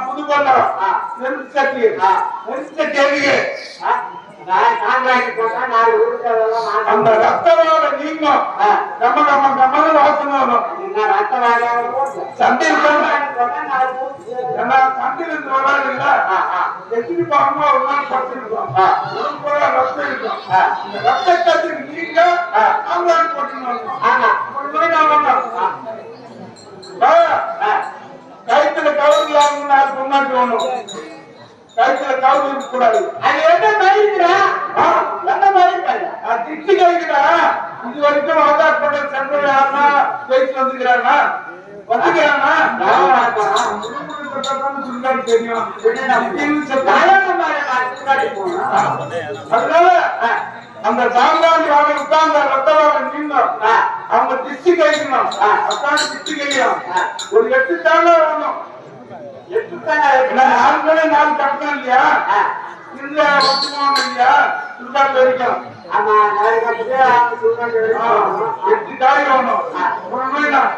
புதுக்கோட்டை நெருச்சட்டி நெருச்சட்டி அந்த ரத்தவாட நீங்கும் கம்ம கம்ம கம்மனு வாசனை வரும் சண்டையில் சண்டையிலிருந்து வராதுல்ல எத்தனை பாகமா ஒரு நாள் படுத்திருக்கோம் ரத்தம் இருக்கும் இந்த ரத்த கத்துக்கு நீங்க ஆம்புலன்ஸ் கைத்துல கவர் இல்லாம முன்னாடி வேணும் கைத்துல கவர் இருக்க கூடாது அது என்ன மயிக்கிறா என்ன மயிக்கிறாங்க திட்டி கைக்கிறா இது வரைக்கும் ஆதார் பட்டல் சென்ட்ரல் யாருன்னா பேசி வந்துக்கிறானா வந்துக்கிறானா தெரியும் அதனால அந்த சாம்ராஜ் வாங்க உட்கார்ந்த ரத்தவாக நீங்கும் அவங்க திஷ்டி கைக்கணும் உட்காந்து திஷ்டி கையும் ஒரு 8 தாங்க வரணும் 8 தாங்க 4 கட்டணும் இல்லையா இந்த ஒத்துமாங்க இல்லையா சுல்தான் வரைக்கும் 8 தாய் வரணும்